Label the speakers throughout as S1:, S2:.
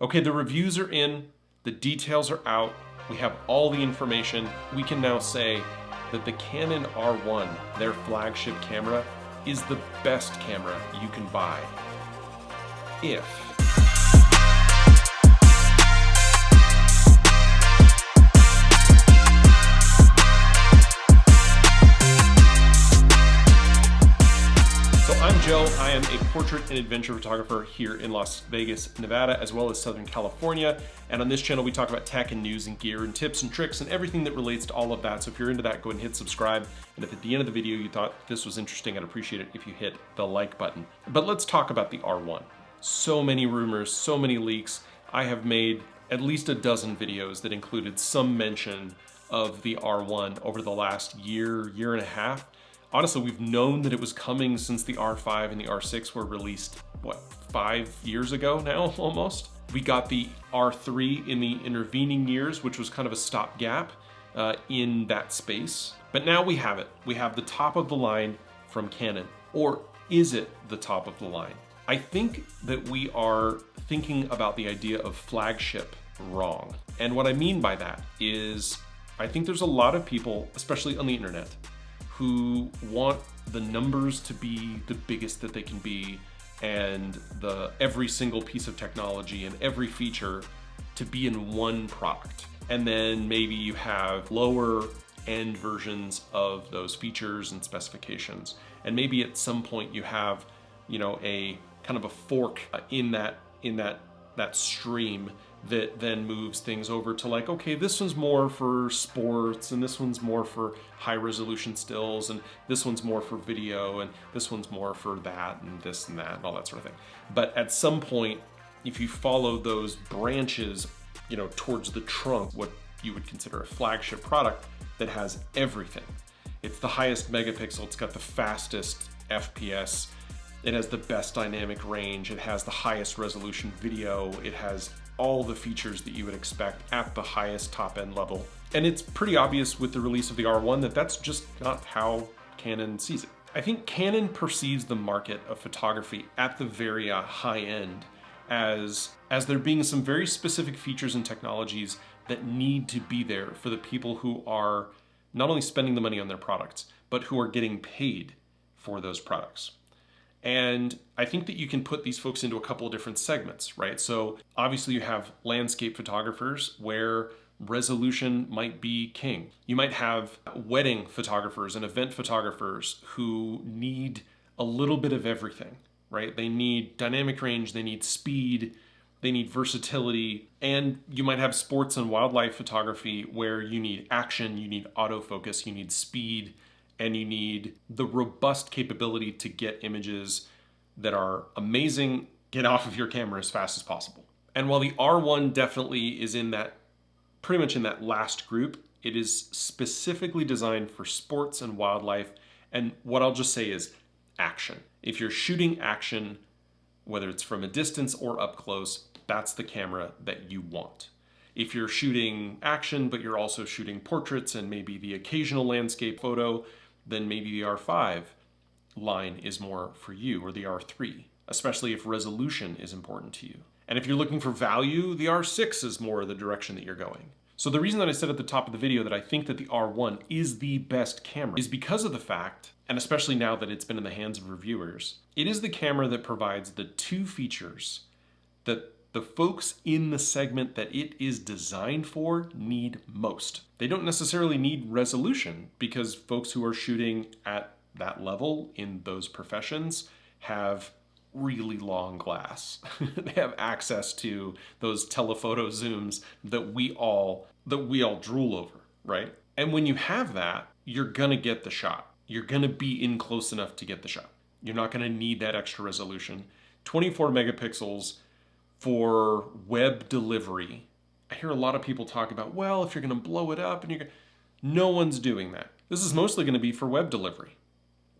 S1: Okay, the reviews are in, the details are out, we have all the information. We can now say that the Canon R1, their flagship camera, is the best camera you can buy. If I'm Joe. I am a portrait and adventure photographer here in Las Vegas, Nevada, as well as Southern California. And on this channel, we talk about tech and news and gear and tips and tricks and everything that relates to all of that. So if you're into that, go ahead and hit subscribe. And if at the end of the video you thought this was interesting, I'd appreciate it if you hit the like button. But let's talk about the R1. So many rumors, so many leaks. I have made at least a dozen videos that included some mention of the R1 over the last year and a half. Honestly, we've known that it was coming since the R5 and the R6 were released, what, 5 years ago now, almost? We got the R3 in the intervening years, which was kind of a stopgap in that space. But now we have it. We have the top of the line from Canon. Or is it the top of the line? I think that we are thinking about the idea of flagship wrong. And what I mean by that is, I think there's a lot of people, especially on the internet, who want the numbers to be the biggest that they can be and every single piece of technology and every feature to be in one product. And then maybe you have lower end versions of those features and specifications. And maybe at some point you have, a kind of a fork in that stream that then moves things over to like, okay, this one's more for sports and this one's more for high resolution stills and this one's more for video and this one's more for that and this and that and all that sort of thing. But at some point, if you follow those branches, towards the trunk, what you would consider a flagship product that has everything. It's the highest megapixel, it's got the fastest FPS, it has the best dynamic range, it has the highest resolution video, it has all the features that you would expect at the highest top-end level. And it's pretty obvious with the release of the R1 that that's just not how Canon sees it. I think Canon perceives the market of photography at the very high end as there being some very specific features and technologies that need to be there for the people who are not only spending the money on their products, but who are getting paid for those products. And I think that you can put these folks into a couple of different segments, right? So obviously you have landscape photographers where resolution might be king. You might have wedding photographers and event photographers who need a little bit of everything, right? They need dynamic range, they need speed, they need versatility. And you might have sports and wildlife photography where you need action, you need autofocus, you need speed, and you need the robust capability to get images that are amazing, get off of your camera as fast as possible. And while the R1 definitely is pretty much in that last group, it is specifically designed for sports and wildlife. And what I'll just say is action. If you're shooting action, whether it's from a distance or up close, that's the camera that you want. If you're shooting action, but you're also shooting portraits and maybe the occasional landscape photo, then maybe the R5 line is more for you, or the R3, especially if resolution is important to you. And if you're looking for value, the R6 is more the direction that you're going. So the reason that I said at the top of the video that I think that the R1 is the best camera is because of the fact, and especially now that it's been in the hands of reviewers, it is the camera that provides the two features that the folks in the segment that it is designed for need most. They don't necessarily need resolution because folks who are shooting at that level in those professions have really long glass. They have access to those telephoto zooms that we all drool over, right? And when you have that, you're gonna get the shot. You're gonna be in close enough to get the shot. You're not gonna need that extra resolution. 24 megapixels for web delivery. I hear a lot of people talk about, well, if you're gonna blow it up and no one's doing that. This is mostly gonna be for web delivery.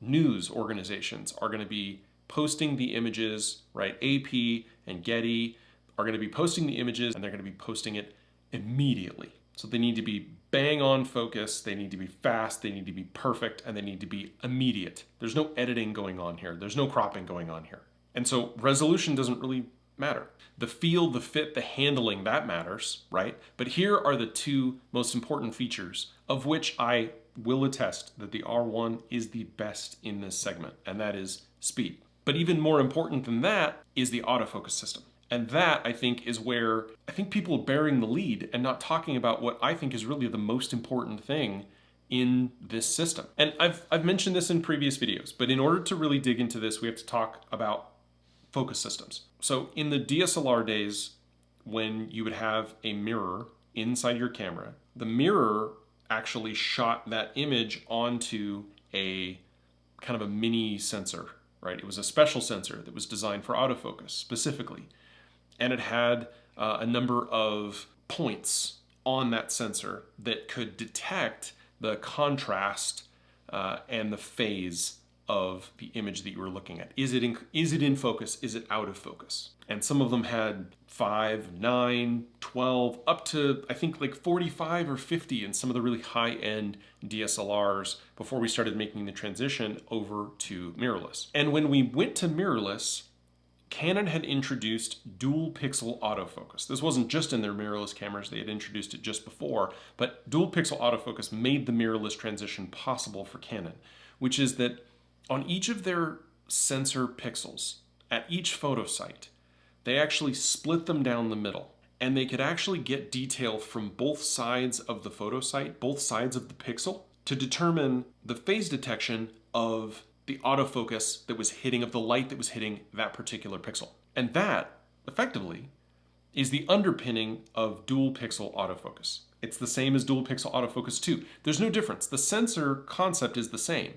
S1: News organizations are gonna be posting the images, right? AP and Getty are gonna be posting the images and they're gonna be posting it immediately. So they need to be bang on focus, they need to be fast, they need to be perfect, and they need to be immediate. There's no editing going on here. There's no cropping going on here. And so resolution doesn't really matter. The feel, the fit, the handling, that matters, right? But here are the two most important features of which I will attest that the R1 is the best in this segment, and that is speed. But even more important than that is the autofocus system. And that, I think, is where I think people are bearing the lead and not talking about what I think is really the most important thing in this system. And I've mentioned this in previous videos, but in order to really dig into this, we have to talk about focus systems. So in the DSLR days, when you would have a mirror inside your camera, the mirror actually shot that image onto a kind of a mini sensor, right? It was a special sensor that was designed for autofocus specifically. And it had a number of points on that sensor that could detect the contrast and the phase of the image that you were looking at. Is it in focus? Is it out of focus? And some of them had 5, 9, 12, up to I think like 45 or 50 in some of the really high-end DSLRs before we started making the transition over to mirrorless. And when we went to mirrorless, Canon had introduced dual pixel autofocus. This wasn't just in their mirrorless cameras, they had introduced it just before, but dual pixel autofocus made the mirrorless transition possible for Canon, which is that on each of their sensor pixels, at each photo site, they actually split them down the middle, and they could actually get detail from both sides of the photo site, both sides of the pixel, to determine the phase detection of the autofocus that was hitting, of the light that was hitting that particular pixel. And that, effectively, is the underpinning of dual pixel autofocus. It's the same as dual pixel autofocus 2. There's no difference. The sensor concept is the same.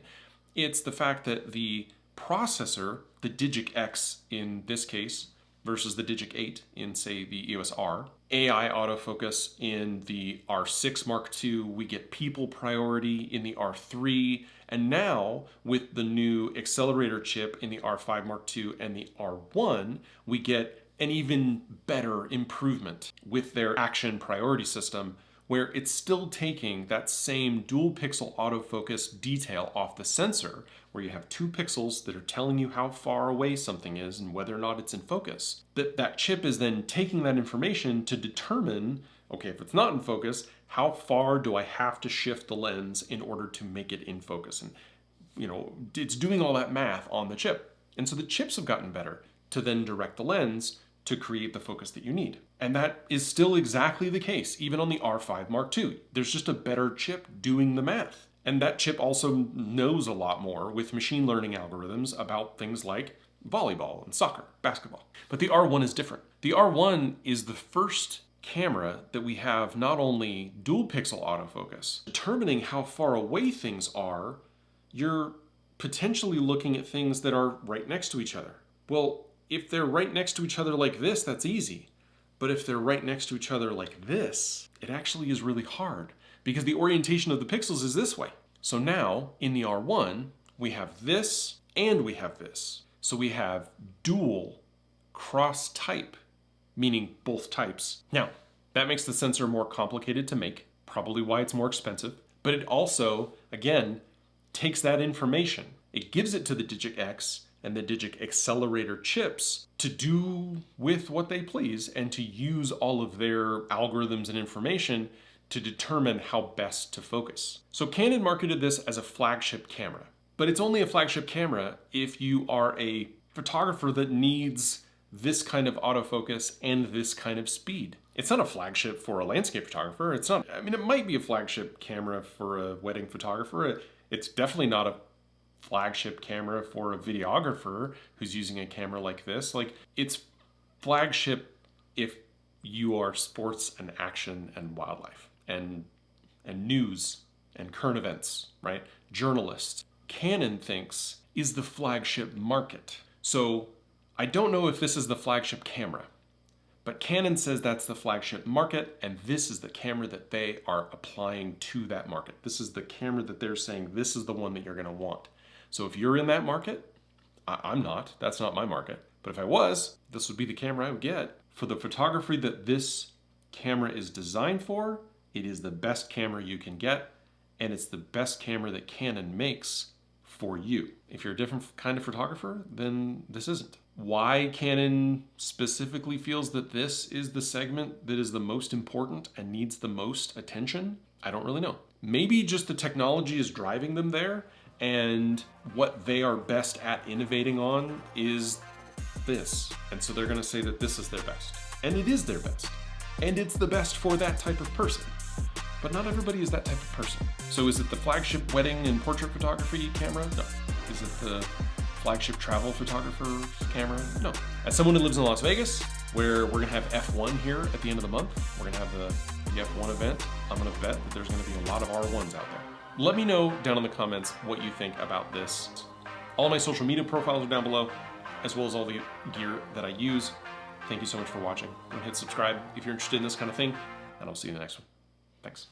S1: It's the fact that the processor, the Digic X in this case, versus the Digic 8 in, say, the EOS R, AI autofocus in the R6 Mark II, we get people priority in the R3, and now with the new accelerator chip in the R5 Mark II and the R1, we get an even better improvement with their action priority system, where it's still taking that same dual pixel autofocus detail off the sensor, where you have 2 pixels that are telling you how far away something is and whether or not it's in focus. That chip is then taking that information to determine, okay, if it's not in focus, how far do I have to shift the lens in order to make it in focus? And, you know, it's doing all that math on the chip. And so the chips have gotten better to then direct the lens to create the focus that you need. And that is still exactly the case, even on the R5 Mark II. There's just a better chip doing the math. And that chip also knows a lot more with machine learning algorithms about things like volleyball and soccer, basketball. But the R1 is different. The R1 is the first camera that we have not only dual pixel autofocus, determining how far away things are, you're potentially looking at things that are right next to each other. Well, if they're right next to each other like this, that's easy. But if they're right next to each other like this, it actually is really hard because the orientation of the pixels is this way. So now in the R1, we have this and we have this. So we have dual cross type, meaning both types. Now, that makes the sensor more complicated to make, probably why it's more expensive, but it also, again, takes that information. It gives it to the Digic X and the Digic accelerator chips to do with what they please and to use all of their algorithms and information to determine how best to focus. So Canon marketed this as a flagship camera, but it's only a flagship camera if you are a photographer that needs this kind of autofocus and this kind of speed. It's not a flagship for a landscape photographer. It's not, I mean, it might be a flagship camera for a wedding photographer. It's definitely not a flagship camera for a videographer who's using a camera like this. Like, it's flagship if you are sports and action and wildlife and news and current events, right? Journalists. Canon thinks is the flagship market. So I don't know if this is the flagship camera, but Canon says that's the flagship market, and this is the camera that they are applying to that market. This is the camera that they're saying this is the one that you're going to want. So if you're in that market, I'm not. That's not my market. But if I was, this would be the camera I would get. For the photography that this camera is designed for, it is the best camera you can get, and it's the best camera that Canon makes for you. If you're a different kind of photographer, then this isn't. Why Canon specifically feels that this is the segment that is the most important and needs the most attention, I don't really know. Maybe just the technology is driving them there, and what they are best at innovating on is this. And so they're gonna say that this is their best. And it is their best. And it's the best for that type of person. But not everybody is that type of person. So is it the flagship wedding and portrait photography camera? No. Is it the flagship travel photographer camera? No. As someone who lives in Las Vegas, where we're gonna have F1 here at the end of the month, we're gonna have the F1 event, I'm gonna bet that there's gonna be a lot of R1s out there. Let me know down in the comments what you think about this. All my social media profiles are down below, as well as all the gear that I use. Thank you so much for watching. And hit subscribe if you're interested in this kind of thing, and I'll see you in the next one. Thanks.